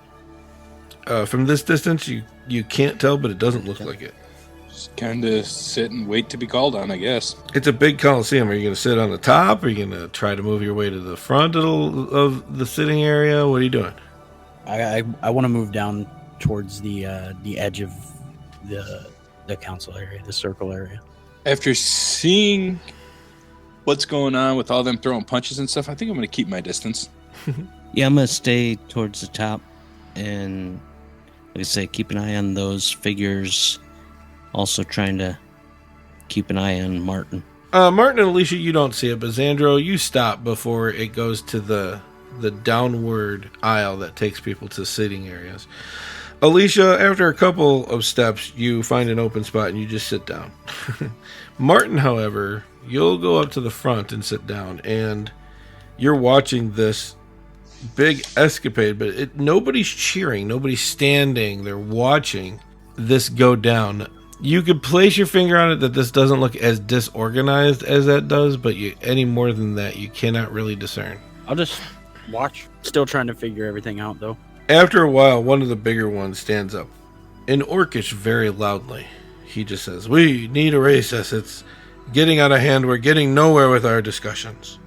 From this distance, you can't tell, but it doesn't look like it. Just kind of sit and wait to be called on, I guess. It's a big coliseum. Are you going to sit on the top? Are you going to try to move your way to the front of the sitting area? What are you doing? I want to move down towards the edge of the council area, the circle area. After seeing what's going on with all them throwing punches and stuff, I think I'm going to keep my distance. Yeah, I'm going to stay towards the top and, like I say, keep an eye on those figures. Also trying to keep an eye on Martin. Martin and Alissha, you don't see it, but Zandro, you stop before it goes to the downward aisle that takes people to sitting areas. Alissha, after a couple of steps, you find an open spot and you just sit down. Martin, however, you'll go up to the front and sit down, and you're watching this big escapade, but nobody's cheering, nobody's standing, they're watching this go down. You could place your finger on it that this doesn't look as disorganized as that does, but any more than that, you cannot really discern. I'll just watch. Still trying to figure everything out, though. After a while, one of the bigger ones stands up. In Orcish, very loudly, he just says, "We need a recess. It's getting out of hand. We're getting nowhere with our discussions.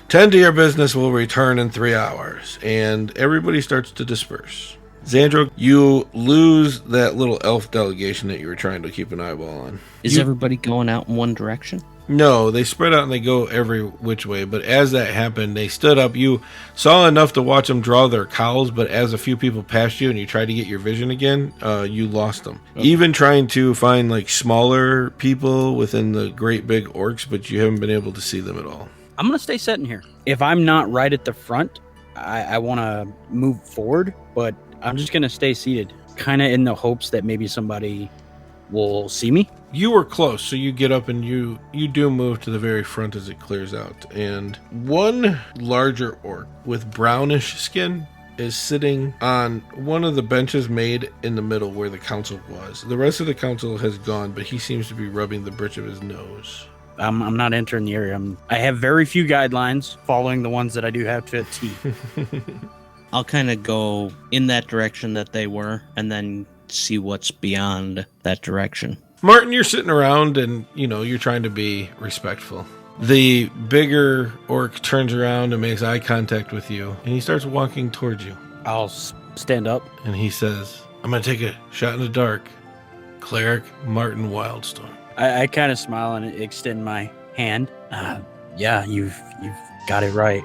Tend to your business. We'll return in 3 hours." And everybody starts to disperse. Zandro, you lose that little elf delegation that you were trying to keep an eyeball on. Is everybody going out in one direction? No, they spread out and they go every which way. But as that happened, they stood up. You saw enough to watch them draw their cowls, but as a few people passed you and you tried to get your vision again, you lost them. Okay. Even trying to find smaller people within the great big orcs, but you haven't been able to see them at all. I'm going to stay sitting here. If I'm not right at the front, I want to move forward, but I'm just going to stay seated, kind of in the hopes that maybe somebody will see me. You were close, so you get up and you do move to the very front as it clears out. And one larger orc with brownish skin is sitting on one of the benches made in the middle where the council was. The rest of the council has gone, but he seems to be rubbing the bridge of his nose. I'm not entering the area. I have very few guidelines, following the ones that I do have to a T. I'll kind of go in that direction that they were and then see what's beyond that direction. Martin, you're sitting around and, you're trying to be respectful. The bigger orc turns around and makes eye contact with you, and he starts walking towards you. I'll stand up. And he says, I'm going to take a shot in the dark. Cleric Martin Wildstorm. I kind of smile and extend my hand. Yeah, you've got it right.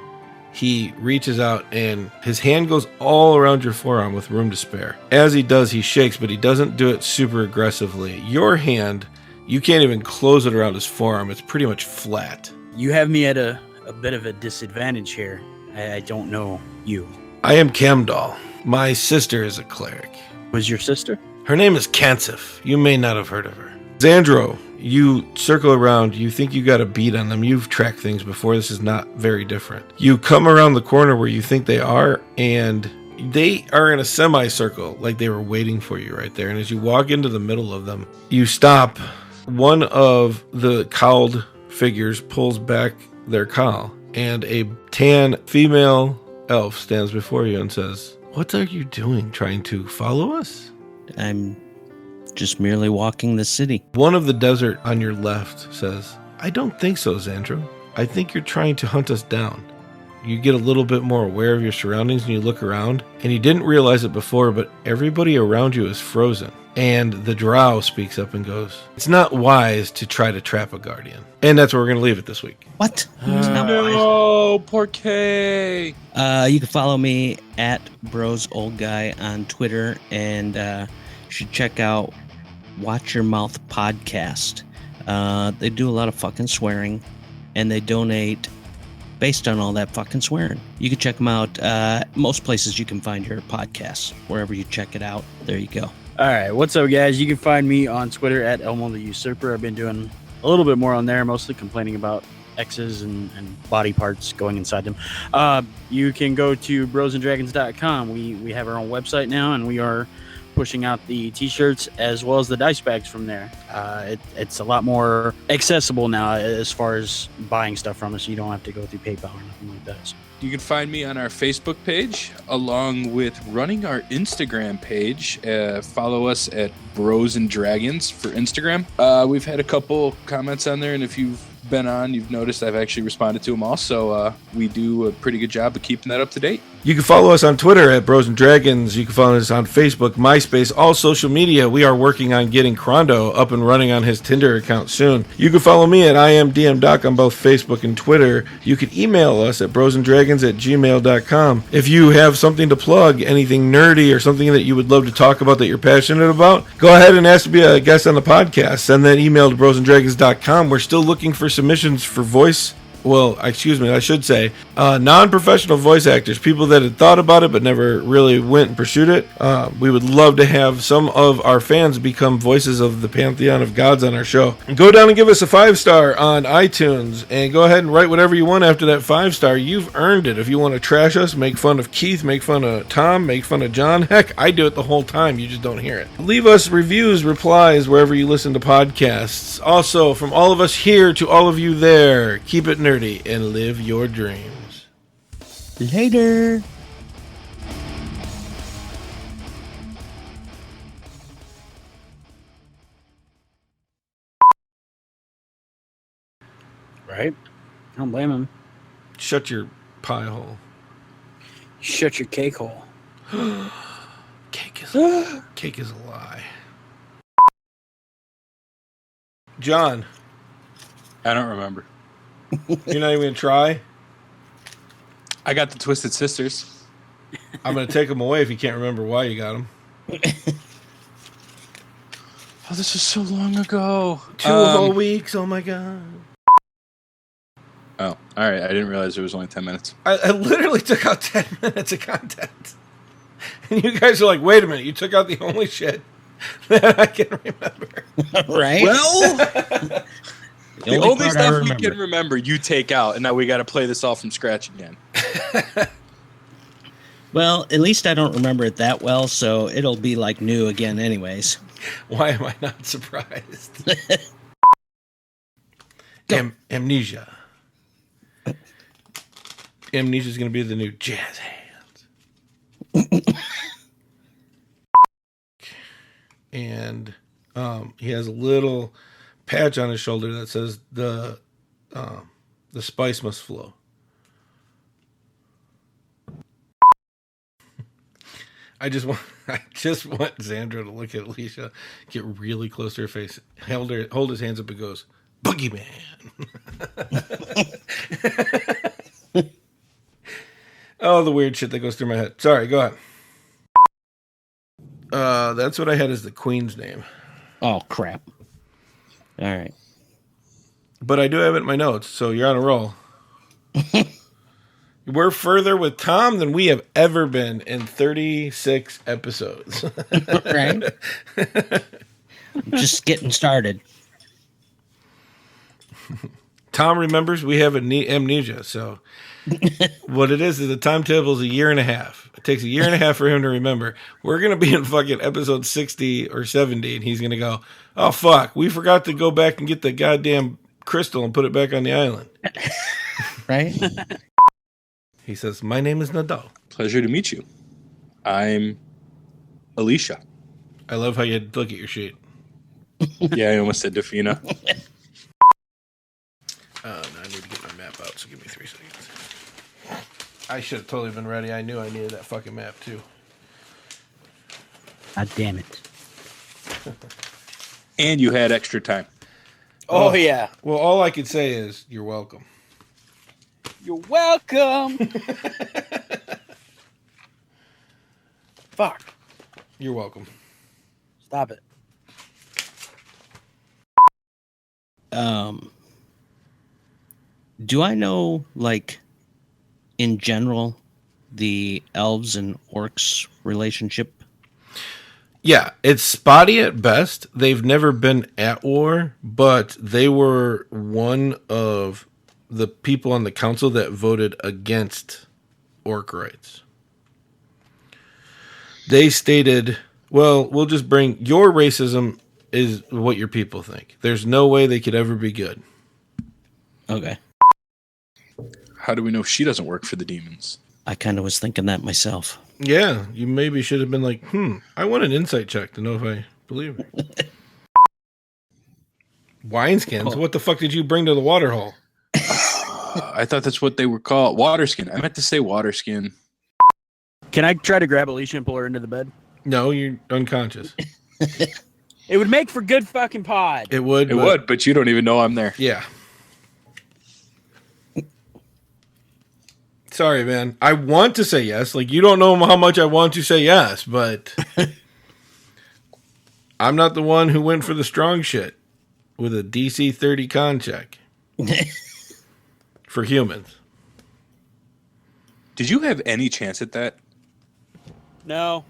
He reaches out and his hand goes all around your forearm with room to spare. As he does, he shakes, but he doesn't do it super aggressively. Your hand, you can't even close it around his forearm. It's pretty much flat. You have me at a bit of a disadvantage here. I don't know you. I am Camdal. My sister is a cleric. Was your sister? Her name is Kansif. You may not have heard of her. Zandro, you circle around. You think you got a beat on them. You've tracked things before. This is not very different. You come around the corner where you think they are, and they are in a semicircle, like they were waiting for you right there. And as you walk into the middle of them, you stop. One of the cowled figures pulls back their cowl, and a tan female elf stands before you and says, "What are you doing, trying to follow us?" I'm just merely walking the city. One of the desert on your left says, "I don't think so, Zandro. I think you're trying to hunt us down." You get a little bit more aware of your surroundings and you look around, and you didn't realize it before, but everybody around you is frozen. And the drow speaks up and goes, "It's not wise to try to trap a guardian." And that's where we're going to leave it this week. What? It's not wise. No, poor Kay. You can follow me at Bros Old Guy on Twitter, and you should check out Watch Your Mouth podcast. They do a lot of fucking swearing, and they donate based on all that fucking swearing. You can check them out most places you can find your podcasts. Wherever you check it out, there you go. All right, what's up, guys? You can find me on Twitter at Elmo the Usurper. I've been doing a little bit more on there, mostly complaining about X's and body parts going inside them. You can go to brosanddragons.com. We have our own website now, and we are pushing out the t-shirts as well as the dice bags from there. It's a lot more accessible now as far as buying stuff from us. You don't have to go through PayPal or nothing like that. So. You can find me on our Facebook page, along with running our Instagram page. Follow us at Bros and Dragons for Instagram. We've had a couple comments on there, and if you've been on, you've noticed I've actually responded to them all. So we do a pretty good job of keeping that up to date. You can follow us on Twitter at Bros and Dragons. You can follow us on Facebook, MySpace, all social media. We are working on getting Crondo up and running on his Tinder account soon. You can follow me at IamDMDoc on both Facebook and Twitter. You can email us at brosanddragons@gmail.com. If you have something to plug, anything nerdy or something that you would love to talk about that you're passionate about, go ahead and ask to be a guest on the podcast. Send that email to brosanddragons.com. We're still looking for submissions for voice. Well, excuse me, I should say non-professional voice actors, people that had thought about it but never really went and pursued it. We would love to have some of our fans become voices of the pantheon of gods on our show. Go down and give us a 5-star on iTunes, and go ahead and write whatever you want after that 5-star. You've earned it. If you want to trash us, make fun of Keith, make fun of Tom, make fun of John, heck, I do it the whole time. You just don't hear it. Leave us reviews, replies, wherever you listen to podcasts. Also, from all of us here to all of you there, keep it nerdy and live your dreams. Later. Right? I don't blame him. Shut your pie hole. Shut your cake hole. Cake is a lie. John, I don't remember. you're not even going to try? I got the Twisted Sisters. I'm going to take them away if you can't remember why you got them. Oh, this was so long ago. 2 whole weeks. Oh, my God. Oh. All right, I didn't realize it was only 10 minutes. I literally took out 10 minutes of content. And you guys are like, wait a minute, you took out the only shit that I can remember. Right? Well, the only part I stuff we remember. can remember, you take out, and now we got to play this all from scratch again. Well, at least I don't remember it that well, so it'll be like new again anyways. Why am I not surprised? Amnesia. Amnesia is going to be the new jazz hands. And he has a little patch on his shoulder that says the spice must flow. I just want Zandro to look at Alissha, get really close to her face, hold his hands up and goes, Boogeyman. Oh, the weird shit that goes through my head. Sorry, go ahead. That's what I had as the queen's name. Oh, crap. All right. But I do have it in my notes, so you're on a roll. We're further with Tom than we have ever been in 36 episodes. Right? Just getting started. Tom remembers we have amnesia, so what it is the timetable is a year and a half. It takes a year and a half for him to remember. We're going to be in fucking episode 60 or 70, and he's going to go, oh, fuck, we forgot to go back and get the goddamn crystal and put it back on the island. Right? He says, my name is Nadal. Pleasure to meet you. I'm Alissha. I love how you look at your sheet. Yeah, I almost said Defina. Now I need to get my map out, so give me 3 seconds. I should have totally been ready. I knew I needed that fucking map, too. God damn it. And you had extra time. Oh, yeah. Well, all I could say is, you're welcome. You're welcome. Fuck. You're welcome. Stop it. Do I know, like, in general, the elves and orcs relationship? Yeah, it's spotty at best. They've never been at war, but they were one of the people on the council that voted against orc rights. They stated, well, we'll just bring your racism is what your people think. There's no way they could ever be good. Okay. How do we know she doesn't work for the demons? I kind of was thinking that myself. Yeah, you maybe should have been like, I want an insight check to know if I believe it. Wineskins? What the fuck did you bring to the water hole? I thought that's what they were called. Water skin. I meant to say water skin. Can I try to grab Alissha and pull her into the bed? No, you're unconscious. It would make for good fucking pod. It would. It would, but you don't even know I'm there. Yeah. Sorry, man. I want to say yes. Like, you don't know how much I want to say yes, but I'm not the one who went for the strong shit with a DC 30 con check for humans. Did you have any chance at that? No.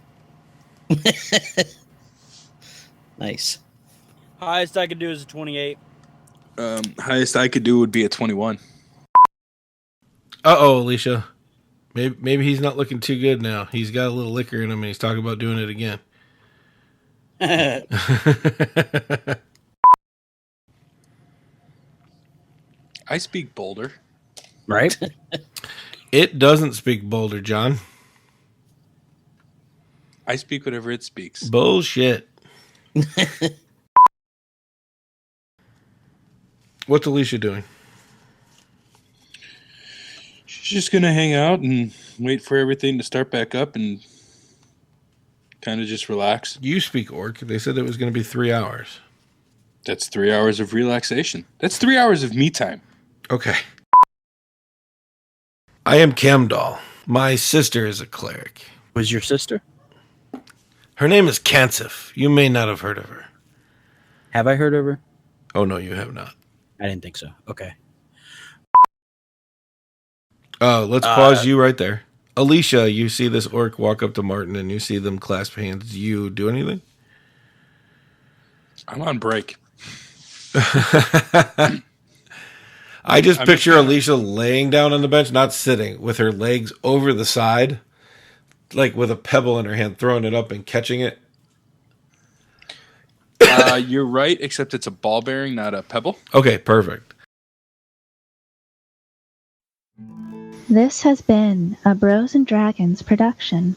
Nice. Highest I could do is a 28. Highest I could do would be a 21. Uh-oh, Alissha. Maybe he's not looking too good now. He's got a little liquor in him, and he's talking about doing it again. I speak Boulder. Right? It doesn't speak Boulder, John. I speak whatever it speaks. Bullshit. What's Alissha doing? She's just going to hang out and wait for everything to start back up and kind of just relax. You speak Orc. They said it was going to be 3 hours. That's 3 hours of relaxation. That's 3 hours of me time. Okay. I am Camdal. My sister is a cleric. Was your sister? Her name is Kansif. You may not have heard of her. Have I heard of her? Oh, no, you have not. I didn't think so. Okay. Oh, let's pause you right there. Alissha, you see this orc walk up to Martin and you see them clasp hands. Do you do anything? I'm on break. I just picture Alissha laying down on the bench, not sitting, with her legs over the side, like with a pebble in her hand, throwing it up and catching it. You're right, except it's a ball bearing, not a pebble. Okay, perfect. This has been a Bros and Dragons production.